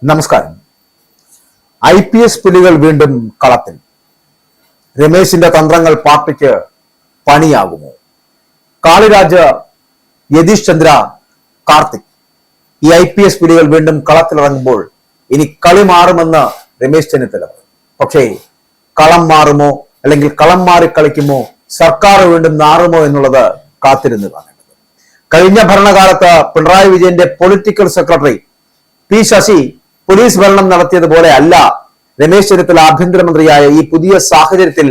നമസ്കാരം. IPS പുലികൾ വീണ്ടും കളത്തിൽ. രമേശിന്റെ തന്ത്രങ്ങൾ പാർട്ടിക്ക് പണിയാകുമോ? കാളിരാജ്, യതീഷ് ചന്ദ്ര, കാർത്തിക്, ഈ IPS പുലികൾ വീണ്ടും കളത്തിലിറങ്ങുമ്പോൾ ഇനി കളി മാറുമെന്ന് രമേശ് ചെന്നിത്തല. പക്ഷേ കളം മാറുമോ, അല്ലെങ്കിൽ കളം മാറി കളിക്കുമോ, സർക്കാർ വീണ്ടും നാറുമോ എന്നുള്ളത് കാത്തിരുന്ന് കാണേണ്ടത്. കഴിഞ്ഞ ഭരണകാലത്ത് പിണറായി വിജയന്റെ political secretary P Sasi police ഭരണം നടത്തിയതുപോലെ അല്ല രമേശ് ചെന്നിത്തല ആഭ്യന്തരമന്ത്രിയായ ഈ പുതിയ സാഹചര്യത്തിൽ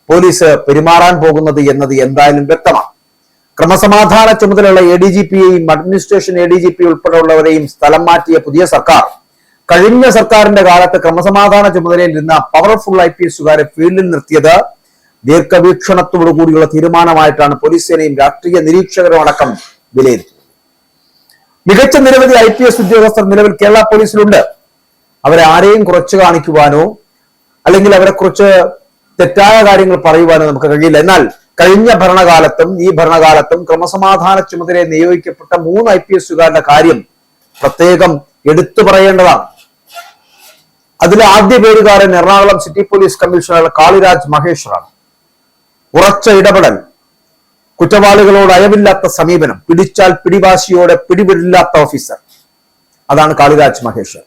പോലീസ് പെരുമാറാൻ പോകുന്നത് എന്നത് എന്തായാലും വ്യക്തമാണ്. ക്രമസമാധാന ചുമതലയുള്ള ADGPയെയും അഡ്മിനിസ്ട്രേഷൻ ADGP ഉൾപ്പെടെയുള്ളവരെയും സ്ഥലം മാറ്റിയ പുതിയ സർക്കാർ കഴിഞ്ഞ സർക്കാരിന്റെ കാലത്ത് ക്രമസമാധാന ചുമതലയിൽ ഇരുന്ന പവർഫുൾ IPSകാരെ ഫീൽഡിൽ നിർത്തിയത് ദീർഘവീക്ഷണത്തോടുകൂടിയുള്ള തീരുമാനമായിട്ടാണ് പോലീസ് സേനയും രാഷ്ട്രീയ നിരീക്ഷകരും അടക്കം വിലയിരുത്തുന്നത്. മികച്ച നിരവധി IPS ഉദ്യോഗസ്ഥർ നിലവിൽ കേരള പോലീസിലുണ്ട്. അവരെ ആരെയും കുറച്ചു കാണിക്കുവാനോ അല്ലെങ്കിൽ അവരെ കുറിച്ച് തെറ്റായ കാര്യങ്ങൾ പറയുവാനോ നമുക്ക് കഴിയില്ല. എന്നാൽ കഴിഞ്ഞ ഭരണകാലത്തും ഈ ഭരണകാലത്തും ക്രമസമാധാന ചുമതലയെ നിയോഗിക്കപ്പെട്ട 3 IPSകാരുടെ കാര്യം പ്രത്യേകം എടുത്തു പറയേണ്ടതാണ്. അതിലെ ആദ്യ പേരുകാരൻ Ernakulam city police commissioner Kaliraj മഹേശ്വറാണ്. ഉറച്ച ഇടപെടൽ, കുറ്റവാളികളോട് അയവില്ലാത്ത സമീപനം, പിടിച്ചാൽ പിടിവാശിയോടെ പിടിവിടില്ലാത്ത ഓഫീസർ, അതാണ് കാളിരാജ് മഹേശ്വർ.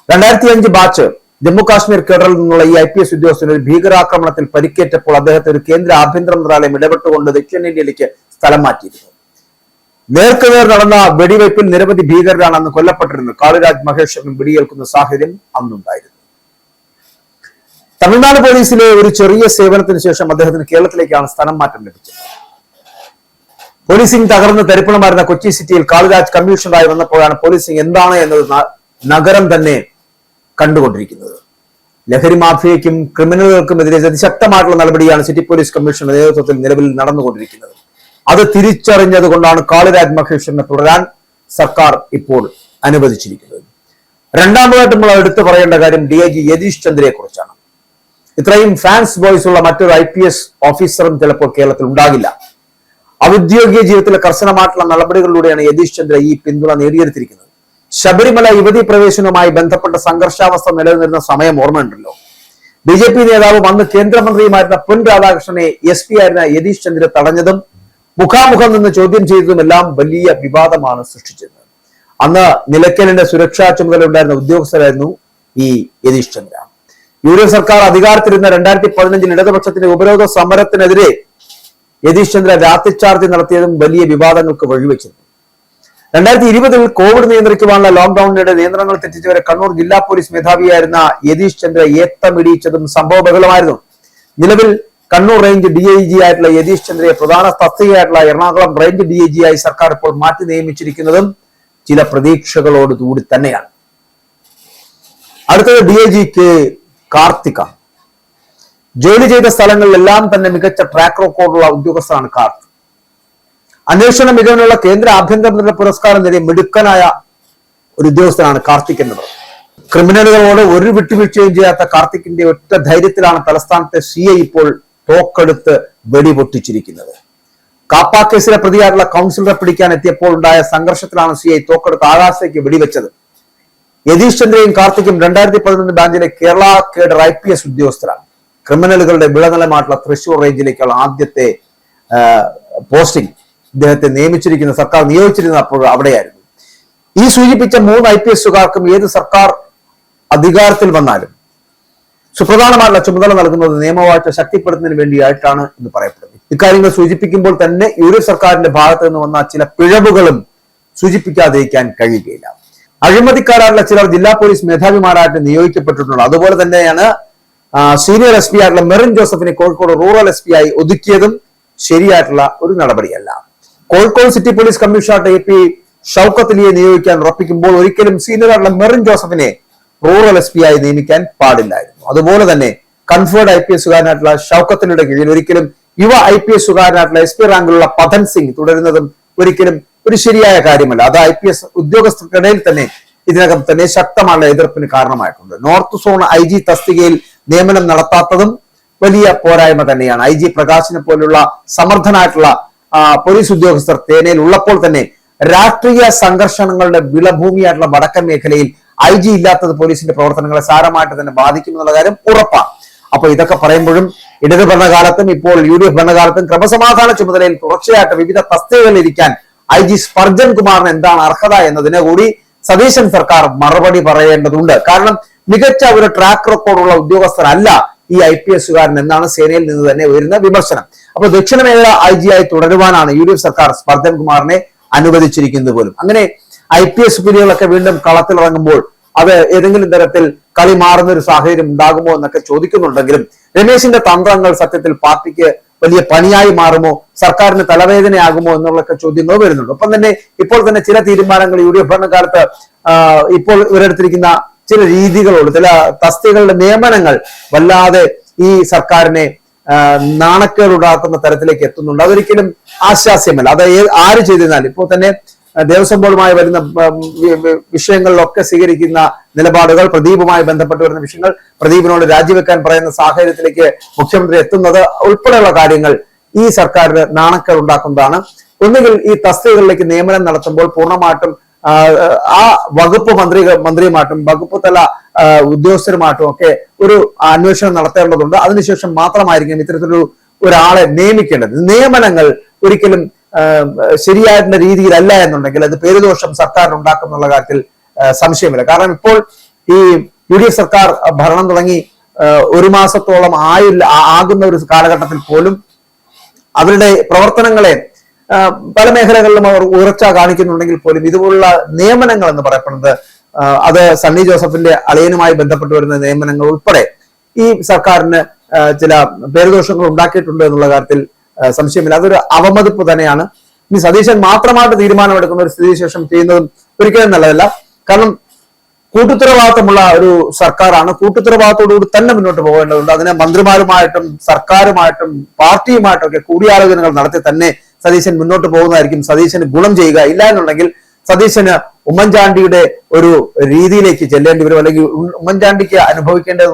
2005 ബാച്ച് ജമ്മു കാശ്മീർ കേഡറിൽ നിന്നുള്ള ഈ IPS ഉദ്യോഗസ്ഥന് ഒരു ഭീകരാക്രമണത്തിൽ പരിക്കേറ്റപ്പോൾ അദ്ദേഹത്തെ ഒരു കേന്ദ്ര ആഭ്യന്തര മന്ത്രാലയം ഇടപെട്ടുകൊണ്ട് ദക്ഷിണേന്ത്യയിലേക്ക് സ്ഥലം മാറ്റിയിരുന്നു. നേർക്കുനേർ നടന്ന വെടിവയ്പിൽ നിരവധി ഭീകരരാണ് അന്ന് കൊല്ലപ്പെട്ടിരുന്നത്. കാളിരാജ് മഹേശ്വരനും വെടിയേൽക്കുന്ന സാഹചര്യം അന്നുണ്ടായിരുന്നു. തമിഴ്നാട് പോലീസിലെ ഒരു ചെറിയ സേവനത്തിന് ശേഷം അദ്ദേഹത്തിന് കേരളത്തിലേക്കാണ് സ്ഥലം മാറ്റം ലഭിച്ചത്. പോലീസിംഗ് തകർന്ന് തരിപ്പണമായിരുന്ന കൊച്ചി സിറ്റിയിൽ കാളിരാജ് കമ്മീഷണറായി വന്നപ്പോഴാണ് പോലീസിംഗ് എന്താണ് എന്നത് നഗരം തന്നെ കണ്ടുകൊണ്ടിരിക്കുന്നത്. ലഹരി മാഫിയയ്ക്കും ക്രിമിനലുകൾക്കുമെതിരെ അതിശക്തമായിട്ടുള്ള നടപടിയാണ് സിറ്റി പോലീസ് കമ്മീഷണറുടെ നേതൃത്വത്തിൽ നിലവിൽ നടന്നുകൊണ്ടിരിക്കുന്നത്. അത് തിരിച്ചറിഞ്ഞത് കൊണ്ടാണ് കാളിരാജ് മഹേശ്വരനെ തുടരാൻ സർക്കാർ ഇപ്പോൾ അനുവദിച്ചിരിക്കുന്നത്. രണ്ടാമതായിട്ട് നമ്മൾ എടുത്തു പറയേണ്ട കാര്യം DIG യതീഷ് ചന്ദ്രയെ കുറിച്ചാണ്. ഇത്രയും ഫാൻസ് ബോയ്സ് ഉള്ള മറ്റൊരു IPS ഓഫീസറും ചിലപ്പോൾ കേരളത്തിൽ ഉണ്ടാകില്ല. ഔദ്യോഗിക ജീവിതത്തിലെ കർശനമായിട്ടുള്ള നടപടികളിലൂടെയാണ് യതീഷ് ചന്ദ്ര ഈ പിന്തുണ നേടിയെടുത്തിരിക്കുന്നത്. ശബരിമല യുവതി പ്രവേശനവുമായി ബന്ധപ്പെട്ട സംഘർഷാവസ്ഥ നിലനിന്നിരുന്ന സമയം ഓർമ്മയുണ്ടല്ലോ. BJP നേതാവും അന്ന് കേന്ദ്രമന്ത്രിയുമായിരുന്ന പൊൻ രാധാകൃഷ്ണനെ SP ആയിരുന്ന യതീഷ് ചന്ദ്ര തടഞ്ഞതും മുഖാമുഖം നിന്ന് ചോദ്യം ചെയ്തതും എല്ലാം വലിയ വിവാദമാണ് സൃഷ്ടിച്ചത്. അന്ന് നിലയ്ക്കലിന്റെ സുരക്ഷാ ചുമതല ഉണ്ടായിരുന്ന ഉദ്യോഗസ്ഥരായിരുന്നു ഈ യതീഷ് ചന്ദ്ര. UDF സർക്കാർ അധികാരത്തിലിരുന്ന 2015 ഇടതുപക്ഷത്തിന്റെ ഉപരോധ സമരത്തിനെതിരെ യതീഷ് ചന്ദ്ര ലാത്തിച്ചാർജ് നടത്തിയതും വലിയ വിവാദങ്ങൾക്ക് വഴിവെച്ചിരുന്നു. 2020 കോവിഡ് നിയന്ത്രിക്കുവാനുള്ള ലോക്ഡൌണിനിടെ നിയന്ത്രണങ്ങൾ തെറ്റിച്ചവരെ കണ്ണൂർ ജില്ലാ പോലീസ് മേധാവിയായിരുന്ന യതീഷ് ചന്ദ്ര ഏത്തമിടിയിച്ചതും സംഭവ ബഹളമായിരുന്നു. നിലവിൽ കണ്ണൂർ റേഞ്ച് DIG ആയിട്ടുള്ള യതീഷ് ചന്ദ്രയെ പ്രധാന തസ്തികയായിട്ടുള്ള എറണാകുളം റേഞ്ച് DIG ആയി സർക്കാർ ഇപ്പോൾ മാറ്റി നിയമിച്ചിരിക്കുന്നതും ചില പ്രതീക്ഷകളോടുകൂടി തന്നെയാണ്. അടുത്തത് DIG കാർത്തിക. ജോലി ചെയ്ത സ്ഥലങ്ങളിലെല്ലാം തന്നെ മികച്ച ട്രാക്ക് റെക്കോർഡുള്ള ഉദ്യോഗസ്ഥനാണ് കാർത്തിക്. അന്വേഷണ മികവിനുള്ള കേന്ദ്ര ആഭ്യന്തര പുരസ്കാരം നേടിയ മിടുക്കനായ ഒരു ഉദ്യോഗസ്ഥനാണ് കാർത്തിക് എന്നത്. ക്രിമിനലുകളോട് ഒരു വിട്ടുവീഴ്ചയും ചെയ്യാത്ത കാർത്തിക്കിന്റെ ഒറ്റ ധൈര്യത്തിലാണ് തലസ്ഥാനത്തെ CI ഇപ്പോൾ തോക്കെടുത്ത് വെടിപൊട്ടിച്ചിരിക്കുന്നത്. കാപ്പ കേസിലെ പ്രതിയായിട്ടുള്ള കൗൺസിലറെ പിടിക്കാൻ എത്തിയപ്പോൾ ഉണ്ടായ സംഘർഷത്തിലാണ് CI തോക്കെടുത്ത് ആകാശത്തേക്ക് വെടിവെച്ചത്. യതീഷ് ചന്ദ്രയും കാർത്തിക്കും 2011 ബാഞ്ചിലെ കേരള കേഡർ IPS ഉദ്യോഗസ്ഥരാണ്. ക്രിമിനലുകളുടെ വിളനിലമായിട്ടുള്ള തൃശൂർ റേഞ്ചിലേക്കുള്ള ആദ്യത്തെ പോസ്റ്റിംഗ് ഇദ്ദേഹത്തെ നിയമിച്ചിരിക്കുന്ന സർക്കാർ നിയോഗിച്ചിരുന്നത് അപ്പോൾ അവിടെയായിരുന്നു. ഈ സൂചിപ്പിച്ച 3 IPSകാർക്കും ഏത് സർക്കാർ അധികാരത്തിൽ വന്നാലും സുപ്രധാനമായിട്ടുള്ള ചുമതല നൽകുന്നത് നിയമവാഴ്ച ശക്തിപ്പെടുത്തുന്നതിന് വേണ്ടിയായിട്ടാണ് എന്ന് പറയപ്പെടുന്നത്. ഇക്കാര്യങ്ങൾ സൂചിപ്പിക്കുമ്പോൾ തന്നെ UDF സർക്കാരിന്റെ ഭാഗത്ത് നിന്ന് വന്ന ചില പിഴവുകളും സൂചിപ്പിക്കാതിരിക്കാൻ കഴിയുകയില്ല. അഴിമതിക്കാരായിട്ടുള്ള ചിലർ ജില്ലാ പോലീസ് മേധാവിമാരായിട്ട് നിയോഗിക്കപ്പെട്ടിട്ടുണ്ട്. അതുപോലെ തന്നെയാണ് സീനിയർ SP ആയിട്ടുള്ള മെറിൻ ജോസഫിനെ കോഴിക്കോട് റൂറൽ SP ആയി ഒതുക്കിയതും ശരിയായിട്ടുള്ള ഒരു നടപടിയല്ല. Kozhikode city police commissioner AP Shoukath അലിയെ നിയോഗിക്കാൻ ഉറപ്പിക്കുമ്പോൾ ഒരിക്കലും സീനിയർ ആയിട്ടുള്ള മെറിൻ ജോസഫിനെ റൂറൽ SP ആയി നിയമിക്കാൻ പാടില്ലായിരുന്നു. അതുപോലെ തന്നെ കൺഫേർഡ് IPSകാരനായിട്ടുള്ള ഷൗക്കത്ത് അലിയുടെ കീഴിൽ ഒരിക്കലും യുവ IPSകാരനായിട്ടുള്ള SP റാങ്കിലുള്ള പതൻ സിംഗ് തുടരുന്നതും ഒരിക്കലും ഒരു ശരിയായ കാര്യമല്ല. അത് IPS ഉദ്യോഗസ്ഥർക്കിടയിൽ തന്നെ ഇതിനകം തന്നെ ശക്തമായ എതിർപ്പിന് കാരണമായിട്ടുണ്ട്. നോർത്ത് സോൺ IG തസ്തികയിൽ നിയമനം നടത്താത്തതും വലിയ പോരായ്മ തന്നെയാണ്. IG പ്രകാശിനെ പോലുള്ള സമർത്ഥനായിട്ടുള്ള പോലീസ് ഉദ്യോഗസ്ഥർ സേനയിൽ ഉള്ളപ്പോൾ തന്നെ രാഷ്ട്രീയ സംഘർഷങ്ങളുടെ വിളഭൂമിയായിട്ടുള്ള വടക്കൻ മേഖലയിൽ IG ഇല്ലാത്തത് പോലീസിന്റെ പ്രവർത്തനങ്ങളെ സാരമായിട്ട് തന്നെ ബാധിക്കുമെന്നുള്ള കാര്യം ഉറപ്പാണ്. അപ്പൊ ഇതൊക്കെ പറയുമ്പോഴും ഇടത് ഭരണകാലത്തും ഇപ്പോൾ UDF ഭരണകാലത്തും ക്രമസമാധാന ചുമതലയിൽ തുടർച്ചയായിട്ട് വിവിധ തസ്തികകളിൽ ഇരിക്കാൻ IG സ്പർജൻ കുമാറിന് എന്താണ് അർഹത എന്നതിനെ കൂടി സതീശൻ സർക്കാർ മറുപടി പറയേണ്ടതുണ്ട്. കാരണം മികച്ച ഒരു ട്രാക്ക് റെക്കോർഡുള്ള ഉദ്യോഗസ്ഥരല്ല ഈ IPS-കാരൻ എന്നാണ് സേനയിൽ നിന്ന് തന്നെ ഉയരുന്ന വിമർശനം. അപ്പൊ ദക്ഷിണ മേഖല IG ആയി തുടരുവാനാണ് UDF സർക്കാർ സ്പർജൻ കുമാറിനെ അനുവദിച്ചിരിക്കുന്നത് പോലും. അങ്ങനെ IPS പുലികളൊക്കെ വീണ്ടും കളത്തിലിറങ്ങുമ്പോൾ അത് ഏതെങ്കിലും തരത്തിൽ കളി മാറുന്ന ഒരു സാഹചര്യം ഉണ്ടാകുമോ എന്നൊക്കെ ചോദിക്കുന്നുണ്ടെങ്കിലും രമേശിന്റെ തന്ത്രങ്ങൾ സത്യത്തിൽ പാർട്ടിക്ക് വലിയ പണിയായി മാറുമോ, സർക്കാരിന് തലവേദനയാകുമോ എന്നുള്ളൊക്കെ ചോദ്യങ്ങൾ വരുന്നുണ്ട്. ഒപ്പം തന്നെ ഇപ്പോൾ തന്നെ ചില തീരുമാനങ്ങൾ UDF ഭരണകാലത്ത് ഇപ്പോൾ ഇവരെടുത്തിരിക്കുന്ന ചില രീതികളോട് ചില തസ്തികകളുടെ നിയമനങ്ങൾ വല്ലാതെ ഈ സർക്കാരിനെ നാണക്കേടുണ്ടാക്കുന്ന തരത്തിലേക്ക് എത്തുന്നുണ്ട്. അതൊരിക്കലും ആശ്വാസ്യമല്ല. അത് ആര് ചെയ്തിരുന്നാലും ഇപ്പോൾ തന്നെ ദേവസ്വം ബോർഡുമായി വരുന്ന വിഷയങ്ങളിലൊക്കെ സ്വീകരിക്കുന്ന നിലപാടുകൾ, പ്രദീപുമായി ബന്ധപ്പെട്ട് വരുന്ന വിഷയങ്ങൾ, പ്രദീപിനോട് രാജിവെക്കാൻ പറയുന്ന സാഹചര്യത്തിലേക്ക് മുഖ്യമന്ത്രി എത്തുന്നത് ഉൾപ്പെടെയുള്ള കാര്യങ്ങൾ ഈ സർക്കാരിന് നാണക്കേട് ഉണ്ടാക്കുന്നതാണ്. ഒന്നുകിൽ ഈ തസ്തികകളിലേക്ക് നിയമനം നടത്തുമ്പോൾ പൂർണ്ണമായിട്ടും ആ വകുപ്പ് മന്ത്രിയുമായിട്ടും വകുപ്പ് തല ഉദ്യോഗസ്ഥരുമായിട്ടും ഒക്കെ ഒരു അന്വേഷണം നടത്തേണ്ടതുണ്ട്. അതിനുശേഷം മാത്രമായിരിക്കും ഇത്തരത്തിലൊരു ഒരാളെ നിയമിക്കേണ്ടത്. നിയമനങ്ങൾ ഒരിക്കലും ശരിയായിട്ടുള്ള രീതിയിലല്ല എന്നുണ്ടെങ്കിൽ അത് പേരുദോഷം സർക്കാരിന് ഉണ്ടാക്കുന്നുള്ള കാര്യത്തിൽ സംശയമില്ല. കാരണം ഇപ്പോൾ ഈ UDF സർക്കാർ ഭരണം തുടങ്ങി 1 മാസത്തോളം ആകുന്ന ഒരു കാലഘട്ടത്തിൽ പോലും അവരുടെ പ്രവർത്തനങ്ങളെ പല മേഖലകളിലും അവർ ഉയർച്ച കാണിക്കുന്നുണ്ടെങ്കിൽ പോലും ഇതുപോലുള്ള നിയമനങ്ങൾ എന്ന് പറയപ്പെടുന്നത് അത് സണ്ണി ജോസഫിന്റെ അളിയനുമായി ബന്ധപ്പെട്ട് വരുന്ന നിയമനങ്ങൾ ഉൾപ്പെടെ ഈ സർക്കാരിന് ചില പേരുദോഷങ്ങൾ ഉണ്ടാക്കിയിട്ടുണ്ട് എന്നുള്ള കാര്യത്തിൽ സംശയമില്ല. അതൊരു അവമതിപ്പ് തന്നെയാണ്. ഇനി സതീശൻ മാത്രമായിട്ട് തീരുമാനമെടുക്കുന്ന ഒരു സ്ഥിതിവിശേഷം ചെയ്യുന്നതും ഒരിക്കലും നല്ലതല്ല. കാരണം കൂട്ടുത്തരവാദിത്തമുള്ള ഒരു സർക്കാരാണ്. കൂട്ടുത്തരവാദിത്തോടുകൂടി തന്നെ മുന്നോട്ട് പോകേണ്ടതുണ്ട്. അതിനെ മന്ത്രിമാരുമായിട്ടും സർക്കാരുമായിട്ടും പാർട്ടിയുമായിട്ടും ഒക്കെ കൂടിയാലോചനകൾ നടത്തി തന്നെ സതീശൻ മുന്നോട്ട് പോകുന്നതായിരിക്കും സതീശന് ഗുണം ചെയ്യുക. ഇല്ല എന്നുണ്ടെങ്കിൽ സതീശന് ഉമ്മൻചാണ്ടിയുടെ ഒരു രീതിയിലേക്ക് ചെല്ലേണ്ടി വരും. അല്ലെങ്കിൽ ഉമ്മൻചാണ്ടിക്ക് അനുഭവിക്കേണ്ടത്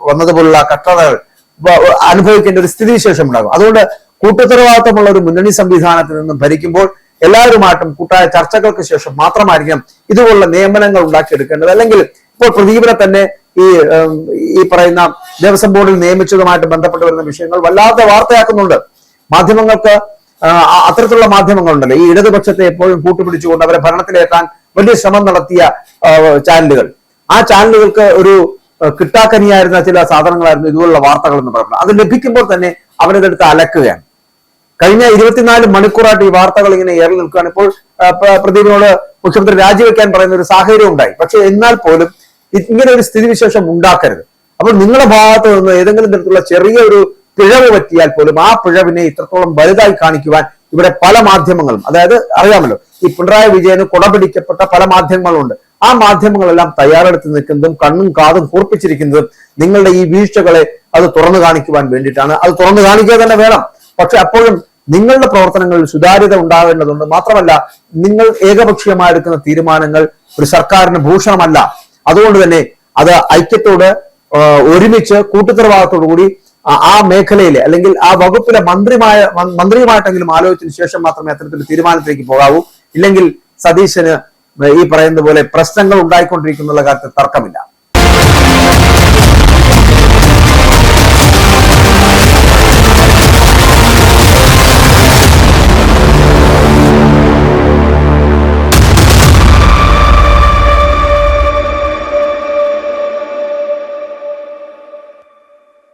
വന്നതുപോലുള്ള കഷ്ടതകൾ അനുഭവിക്കേണ്ട ഒരു സ്ഥിതിവിശേഷം ഉണ്ടാകും. അതുകൊണ്ട് കൂട്ടുത്തരവാദിത്തമുള്ള ഒരു മുന്നണി സംവിധാനത്തിൽ നിന്നും ഭരിക്കുമ്പോൾ എല്ലാവരുമായിട്ടും കൂട്ടായ ചർച്ചകൾക്ക് ശേഷം മാത്രമായിരിക്കും ഇതുപോലുള്ള നിയമനങ്ങൾ ഉണ്ടാക്കിയെടുക്കേണ്ടത്. അല്ലെങ്കിൽ ഇപ്പോൾ പ്രദീപിനെ തന്നെ ഈ പറയുന്ന ദേവസ്വം ബോർഡിൽ നിയമിച്ചതുമായിട്ട് ബന്ധപ്പെട്ട് വരുന്ന വിഷയങ്ങൾ വല്ലാത്ത വാർത്തയാക്കുന്നുണ്ട്. മാധ്യമങ്ങൾക്ക് അത്തരത്തിലുള്ള മാധ്യമങ്ങളുണ്ടല്ലോ, ഈ ഇടതുപക്ഷത്തെ എപ്പോഴും കൂട്ടുപിടിച്ചുകൊണ്ട് അവരെ ഭരണത്തിലേക്കാൻ വലിയ ശ്രമം നടത്തിയ ചാനലുകൾ, ആ ചാനലുകൾക്ക് ഒരു കിട്ടാക്കനിയായിരുന്ന ചില സാധനങ്ങളായിരുന്നു ഇതുപോലുള്ള വാർത്തകൾ എന്ന് പറയുന്നത്. അത് ലഭിക്കുമ്പോൾ തന്നെ അവരതെടുത്ത് അലക്കുകയാണ്. കഴിഞ്ഞ 24 മണിക്കൂറായിട്ട് ഈ വാർത്തകൾ ഇങ്ങനെ ഏറി നിൽക്കുകയാണ്. ഇപ്പോൾ പ്രദീപിനോട് മുഖ്യമന്ത്രി രാജിവെക്കാൻ പറയുന്ന ഒരു സാഹചര്യം ഉണ്ടായി. പക്ഷെ എന്നാൽ പോലും ഇങ്ങനെ ഒരു സ്ഥിതിവിശേഷം ഉണ്ടാക്കരുത്. അപ്പോൾ നിങ്ങളുടെ ഭാഗത്ത് നിന്ന് ഏതെങ്കിലും തരത്തിലുള്ള ചെറിയ ഒരു പിഴവ് പറ്റിയാൽ പോലും ആ പിഴവിനെ ഇത്രത്തോളം വലുതായി കാണിക്കുവാൻ ഇവിടെ പല മാധ്യമങ്ങളും, അതായത് അറിയാമല്ലോ ഈ പിണറായി വിജയന് കുടപിടിക്കപ്പെട്ട പല മാധ്യമങ്ങളുണ്ട്. ആ മാധ്യമങ്ങളെല്ലാം തയ്യാറെടുത്ത് നിൽക്കുന്നതും കണ്ണും കാതും കൂർപ്പിച്ചിരിക്കുന്നതും നിങ്ങളുടെ ഈ വീഴ്ചകളെ അത് തുറന്നു കാണിക്കുവാൻ വേണ്ടിയിട്ടാണ്. അത് തുറന്നു കാണിക്കുക തന്നെ വേണം. പക്ഷെ അപ്പോഴും നിങ്ങളുടെ പ്രവർത്തനങ്ങളിൽ സുതാര്യത ഉണ്ടാവേണ്ടതുണ്ട്. മാത്രമല്ല, നിങ്ങൾ ഏകപക്ഷീയമായി എടുക്കുന്ന തീരുമാനങ്ങൾ ഒരു സർക്കാരിന് ഭൂഷണമല്ല. അതുകൊണ്ട് തന്നെ അത് ഐക്യത്തോട് ഒരുമിച്ച് കൂട്ടുത്തരവാദിത്തോടു കൂടി ആ മേഖലയിലെ അല്ലെങ്കിൽ ആ വകുപ്പിലെ മന്ത്രിയുമായിട്ടെങ്കിലും ആലോചിച്ചതിന് ശേഷം മാത്രമേ അത്തരത്തിലുള്ള തീരുമാനത്തിലേക്ക് പോകാവൂ. ഇല്ലെങ്കിൽ സതീശന് ഈ പറയുന്നത് പോലെ പ്രശ്നങ്ങൾ ഉണ്ടായിക്കൊണ്ടിരിക്കുന്ന കാര്യത്തിൽ തർക്കമില്ല.